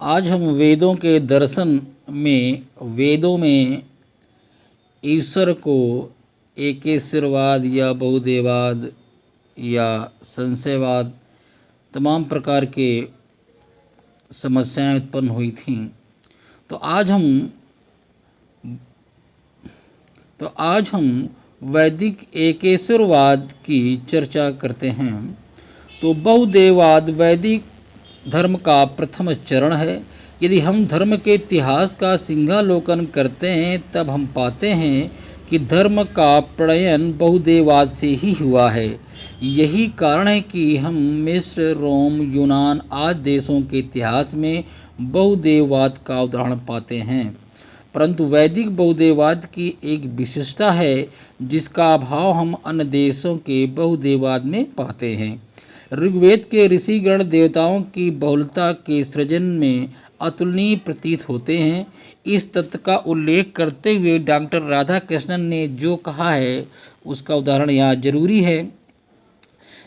आज हम वेदों के दर्शन में वेदों में ईश्वर को एकेश्वरवाद या बहुदेववाद या संशयवाद तमाम प्रकार के समस्याएं उत्पन्न हुई थीं। तो आज हम वैदिक एकेश्वरवाद की चर्चा करते हैं। तो बहुदेववाद वैदिक धर्म का प्रथम चरण है। यदि हम धर्म के इतिहास का सिंहावलोकन करते हैं तब हम पाते हैं कि धर्म का प्रणयन बहुदेववाद से ही हुआ है। यही कारण है कि हम मिस्र, रोम, यूनान आदि देशों के इतिहास में बहुदेववाद का उदाहरण पाते हैं। परंतु वैदिक बहुदेववाद की एक विशेषता है जिसका अभाव हम अन्य देशों के बहुदेववाद में पाते हैं। ऋग्वेद के ऋषिगण देवताओं की बहुलता के सृजन में अतुलनीय प्रतीत होते हैं। इस तथ्य का उल्लेख करते हुए डॉक्टर राधाकृष्णन ने जो कहा है उसका उदाहरण यहाँ जरूरी है।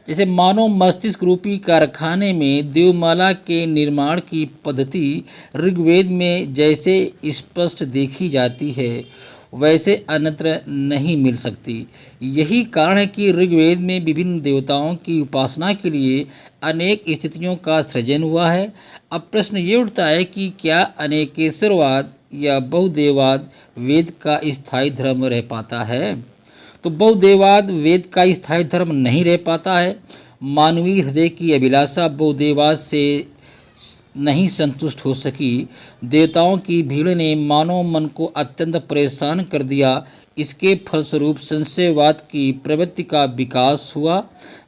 जैसे मानव मस्तिष्क रूपी कारखाने में देवमाला के निर्माण की पद्धति ऋग्वेद में जैसे स्पष्ट देखी जाती है वैसे अन्यत्र नहीं मिल सकती। यही कारण है कि ऋग्वेद में विभिन्न देवताओं की उपासना के लिए अनेक स्थितियों का सृजन हुआ है। अब प्रश्न ये उठता है कि क्या अनेकेश्वरवाद या बहुदेववाद वेद का स्थायी धर्म रह पाता है? तो बहुदेववाद वेद का स्थायी धर्म नहीं रह पाता है। मानवीय हृदय की अभिलाषा बहुदेववाद से नहीं संतुष्ट हो सकी। देवताओं की भीड़ ने मानव मन को अत्यंत परेशान कर दिया। इसके फलस्वरूप संशयवाद की प्रवृत्ति का विकास हुआ।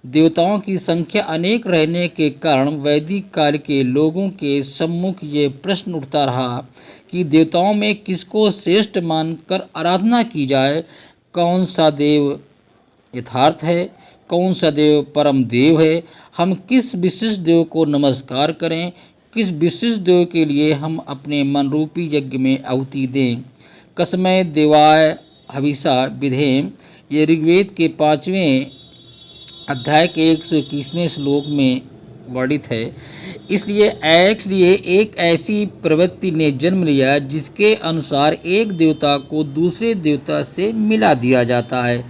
देवताओं की संख्या अनेक रहने के कारण वैदिक काल के लोगों के सम्मुख ये प्रश्न उठता रहा कि देवताओं में किसको श्रेष्ठ मानकर आराधना की जाए। कौन सा देव यथार्थ है, कौन सा देव परम देव है, हम किस विशिष्ट देव को नमस्कार करें, किस विशिष्ट देव के लिए हम अपने मन रूपी यज्ञ में आहुति दें। कसमय देवाय हविषा विधेम ये ऋग्वेद के 5वें अध्याय के 121वें श्लोक में वर्णित है। इसलिए एक ऐसी प्रवृत्ति ने जन्म लिया जिसके अनुसार एक देवता को दूसरे देवता से मिला दिया जाता है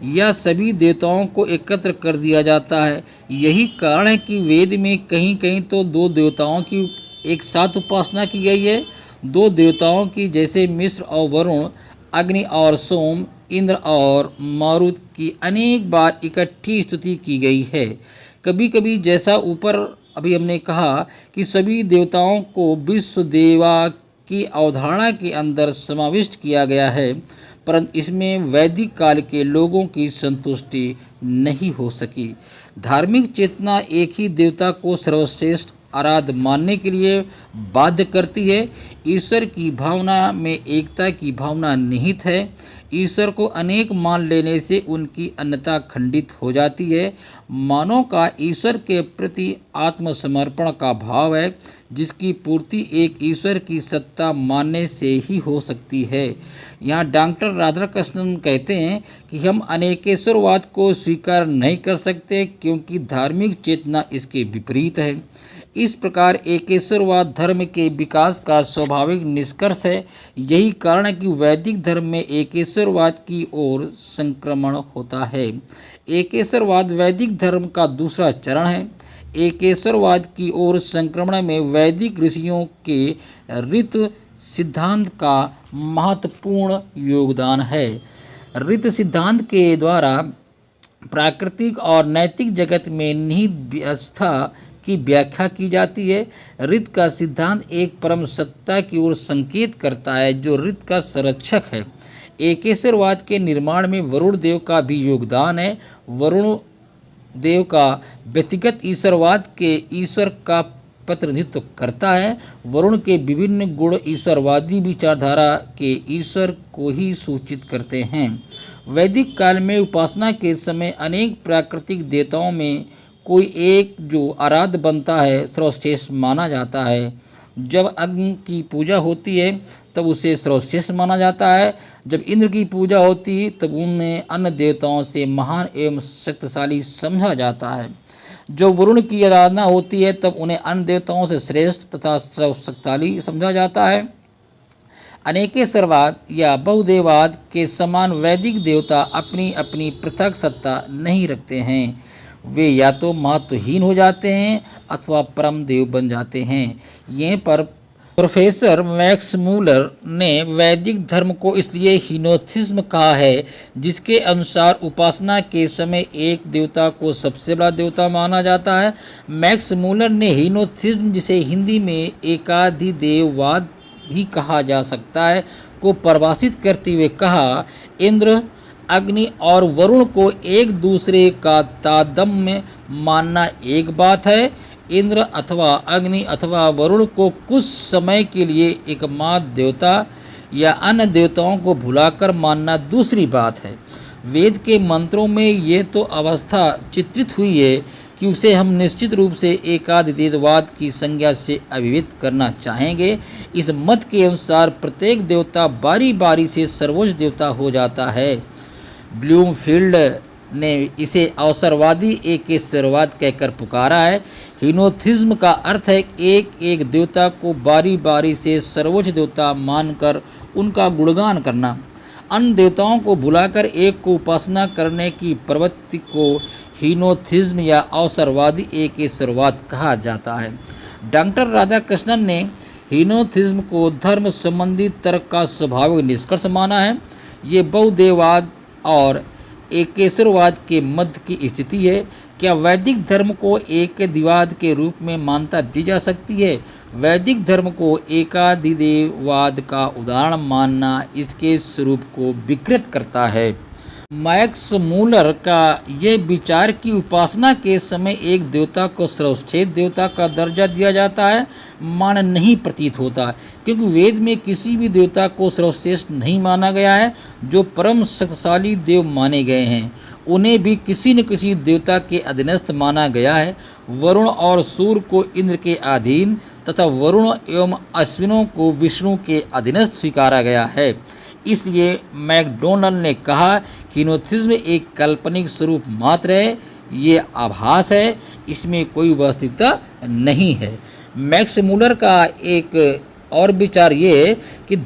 या सभी देवताओं को एकत्र कर दिया जाता है। यही कारण है कि वेद में कहीं कहीं तो दो देवताओं की एक साथ उपासना की गई है। दो देवताओं की जैसे मिस्र और वरुण, अग्नि और सोम, इंद्र और मारुत की अनेक बार इकट्ठी स्तुति की गई है। कभी कभी जैसा ऊपर अभी हमने कहा कि सभी देवताओं को विश्व देवा की अवधारणा के अंदर समाविष्ट किया गया है, परंतु इसमें वैदिक काल के लोगों की संतुष्टि नहीं हो सकी। धार्मिक चेतना एक ही देवता को सर्वश्रेष्ठ आराध्य मानने के लिए बाध्य करती है। ईश्वर की भावना में एकता की भावना निहित है। ईश्वर को अनेक मान लेने से उनकी अन्यता खंडित हो जाती है। मानव का ईश्वर के प्रति आत्मसमर्पण का भाव है जिसकी पूर्ति एक ईश्वर की सत्ता मानने से ही हो सकती है। यहाँ डॉक्टर राधाकृष्णन कहते हैं कि हम अनेकेश्वरवाद को स्वीकार नहीं कर सकते क्योंकि धार्मिक चेतना इसके विपरीत है। इस प्रकार एकेश्वरवाद धर्म के विकास का स्वाभाविक निष्कर्ष है। यही कारण है कि वैदिक धर्म में एकेश्वरवाद की ओर संक्रमण होता है। एकेश्वरवाद वैदिक धर्म का दूसरा चरण है। एकेश्वरवाद की ओर संक्रमण में वैदिक ऋषियों के ऋत सिद्धांत का महत्वपूर्ण योगदान है। ऋत सिद्धांत के द्वारा प्राकृतिक और नैतिक जगत में निहित व्यवस्था की व्याख्या की जाती है। ऋत का सिद्धांत एक परम सत्ता की ओर संकेत करता है जो ऋत का संरक्षक है। एकेश्वरवाद के निर्माण में वरुण देव का भी योगदान है। वरुण देव का व्यक्तिगत ईश्वरवाद के ईश्वर का प्रतिनिधित्व करता है। वरुण के विभिन्न गुण ईश्वरवादी विचारधारा के ईश्वर को ही सूचित करते हैं। वैदिक काल में उपासना के समय अनेक प्राकृतिक देवताओं में कोई एक जो आराध्य बनता है सर्वश्रेष्ठ माना जाता है। जब अग्नि की पूजा होती है तब उसे सर्वश्रेष्ठ माना जाता है। जब इंद्र की पूजा होती है तब उन्हें अन्य देवताओं से महान एवं शक्तिशाली समझा जाता है। जो वरुण की आराधना होती है तब उन्हें अन्य देवताओं से श्रेष्ठ तथा शक्तिशाली समझा जाता है। अनेकेश्वरवाद या बहुदेववाद के समान वैदिक देवता अपनी अपनी पृथक सत्ता नहीं रखते हैं। वे या तो महत्वहीन हो जाते हैं अथवा परम देव बन जाते हैं। यहीं पर प्रोफेसर मैक्स मूलर ने वैदिक धर्म को इसलिए हीनोथिज्म कहा है, जिसके अनुसार उपासना के समय एक देवता को सबसे बड़ा देवता माना जाता है। मैक्स मूलर ने हीनोथिज्म, जिसे हिंदी में एकाधिदेववाद भी कहा जा सकता है, को परिभाषित करते हुए कहा, इंद्र, अग्नि और वरुण को एक दूसरे का तारतम्य मानना एक बात है। इंद्र अथवा अग्नि अथवा वरुण को कुछ समय के लिए एकमात्र देवता या अन्य देवताओं को भुलाकर मानना दूसरी बात है। वेद के मंत्रों में ये तो अवस्था चित्रित हुई है कि उसे हम निश्चित रूप से एकाधिदेववाद की संज्ञा से अभिहित करना चाहेंगे। इस मत के अनुसार प्रत्येक देवता बारी बारी से सर्वोच्च देवता हो जाता है। ब्लूमफील्ड ने इसे अवसरवादी एकेश्वरवाद कहकर पुकारा है। हीनोथिज्म का अर्थ है एक एक देवता को बारी बारी से सर्वोच्च देवता मानकर उनका गुणगान करना। अन्य देवताओं को भुलाकर एक को उपासना करने की प्रवृत्ति को हीनोथिज्म या अवसरवादी एकेश्वरवाद कहा जाता है। डॉक्टर राधाकृष्णन ने हीनोथिज्म को धर्म संबंधी तर्क का स्वाभाविक निष्कर्ष माना है। ये बहुदेववाद और एकेश्वरवाद के मध्य की स्थिति है। क्या वैदिक धर्म को एकदिवाद के रूप में मान्यता दी जा सकती है? वैदिक धर्म को एकाधिदेववाद का उदाहरण मानना इसके स्वरूप को विकृत करता है। मैक्स मूलर का यह विचार कि उपासना के समय एक देवता को सर्वश्रेष्ठ देवता का दर्जा दिया जाता है मान्य नहीं प्रतीत होता, क्योंकि वेद में किसी भी देवता को सर्वश्रेष्ठ नहीं माना गया है। जो परम शक्तिशाली देव माने गए हैं उन्हें भी किसी न किसी देवता के अधीनस्थ माना गया है। वरुण और सूर्य को इंद्र के अधीन तथा वरुण एवं अश्विनों को विष्णु के अधीनस्थ स्वीकारा गया है। इसलिए मैकडोनल ने कहा कि हीनोथिज्म एक काल्पनिक स्वरूप मात्र है, ये आभास है, इसमें कोई वास्तविकता नहीं है। मैक्स मूलर का एक और विचार ये है कि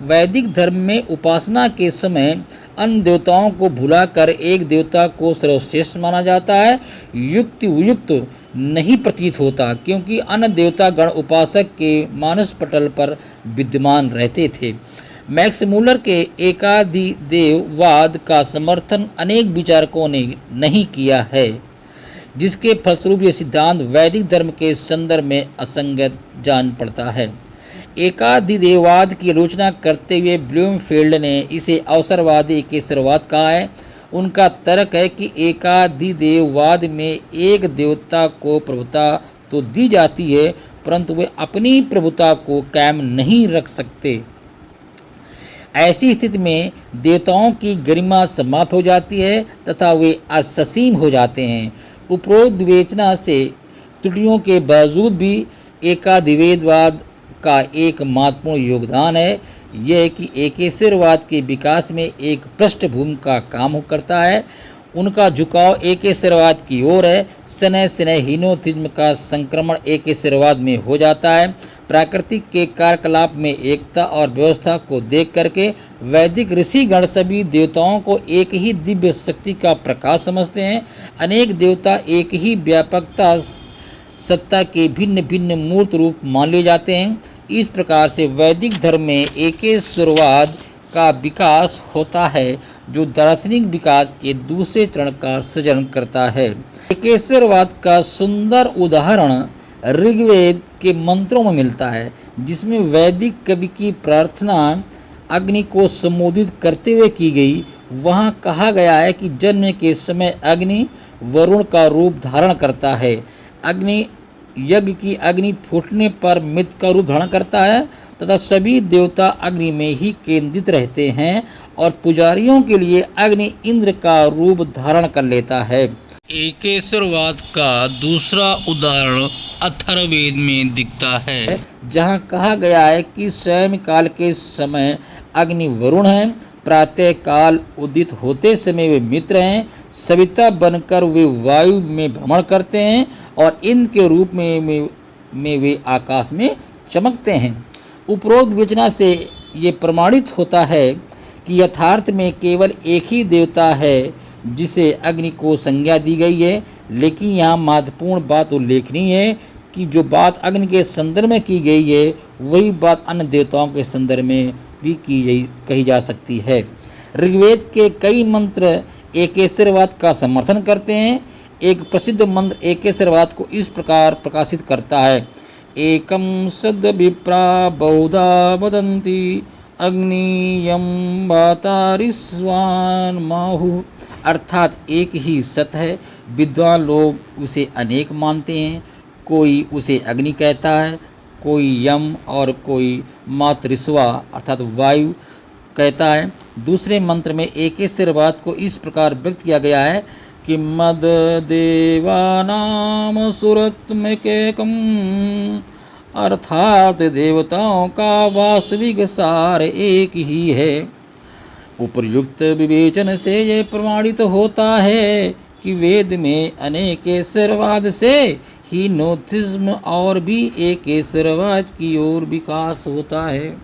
वैदिक धर्म में उपासना के समय अन्य देवताओं को भुलाकर एक देवता को सर्वश्रेष्ठ माना जाता है। युक्ति उपयुक्त नहीं प्रतीत होता, क्योंकि अन्य देवता गण उपासक के मानस पटल पर विद्यमान रहते थे। मैक्स मूलर के एकाधिदेववाद का समर्थन अनेक विचारकों ने नहीं किया है, जिसके फलस्वरूप ये सिद्धांत वैदिक धर्म के संदर्भ में असंगत जान पड़ता है। एकाधिदेववाद की आलोचना करते हुए ब्लूमफील्ड ने इसे अवसरवादी एकेश्वरवाद कहा है। उनका तर्क है कि एकाधिदेववाद में एक देवता को प्रभुता तो दी जाती है, परंतु वे अपनी प्रभुता को कायम नहीं रख सकते। ऐसी स्थिति में देवताओं की गरिमा समाप्त हो जाती है तथा वे अससीम हो जाते हैं। उपरोक्त विवेचना से त्रुटियों के बावजूद भी एकाधिदेववाद का एक महत्वपूर्ण योगदान है, यह कि एकेश्वरवाद के विकास में एक पृष्ठभूमि का काम करता है। उनका झुकाव एकेश्वरवाद की ओर है। शनैः शनैः हीनोथिज्म का संक्रमण एकेश्वरवाद में हो जाता है। प्राकृतिक के कार्यकलाप में एकता और व्यवस्था को देख करके वैदिक ऋषिगण सभी देवताओं को एक ही दिव्य शक्ति का प्रकाश समझते हैं। अनेक देवता एक ही व्यापकता सत्ता के भिन्न भिन्न मूर्त रूप मान लिए जाते हैं। इस प्रकार से वैदिक धर्म में एकेश्वरवाद का विकास होता है, जो दार्शनिक विकास के दूसरे चरण का सृजन करता है। एकेश्वरवाद का सुंदर उदाहरण ऋग्वेद के मंत्रों में मिलता है, जिसमें वैदिक कवि की प्रार्थना अग्नि को संबोधित करते हुए की गई। वहाँ कहा गया है कि जन्म के समय अग्नि वरुण का रूप धारण करता है। अग्नि यज्ञ की अग्नि फूटने पर मृत का रूप धारण करता है तथा सभी देवता अग्नि में ही केंद्रित रहते हैं और पुजारियों के लिए अग्नि इंद्र का रूप धारण कर लेता है। एकेश्वरवाद का दूसरा उदाहरण अथर्ववेद में दिखता है, जहाँ कहा गया है कि स्वयं काल के समय अग्नि वरुण है, प्रातः काल उदित होते समय वे मित्र हैं, सविता बनकर वे वायु में भ्रमण करते हैं और इंद्र के रूप में वे आकाश में चमकते हैं। उपरोक्त विवेचना से ये प्रमाणित होता है कि यथार्थ में केवल एक ही देवता है जिसे अग्नि को संज्ञा दी गई है, लेकिन यहाँ महत्वपूर्ण बात उल्लेखनीय है कि जो बात अग्नि के संदर्भ में की गई है वही बात अन्य देवताओं के संदर्भ में भी कही जा सकती है। ऋग्वेद के कई मंत्र एकेश्वरवाद का समर्थन करते हैं। एक प्रसिद्ध मंत्र एकेश्वरवाद को इस प्रकार प्रकाशित करता है, एकम सद विप्रा बहुधा वदन्ति अग्नियम वातारिस्वान माहु। अर्थात एक ही सत्य है, विद्वान लोग उसे अनेक मानते हैं। कोई उसे अग्नि कहता है, कोई यम और कोई मातृस्वा अर्थात वायु कहता है। दूसरे मंत्र में एकेश्वरवाद को इस प्रकार व्यक्त किया गया है कि मद देवानाम सुरत्मकेकम, अर्थात देवताओं का वास्तविक सार एक ही है। उपर्युक्त विवेचन से यह प्रमाणित होता है कि वेद में अनेकेश्वरवाद से ही नोथिज्म और भी एकेश्वरवाद की ओर विकास होता है।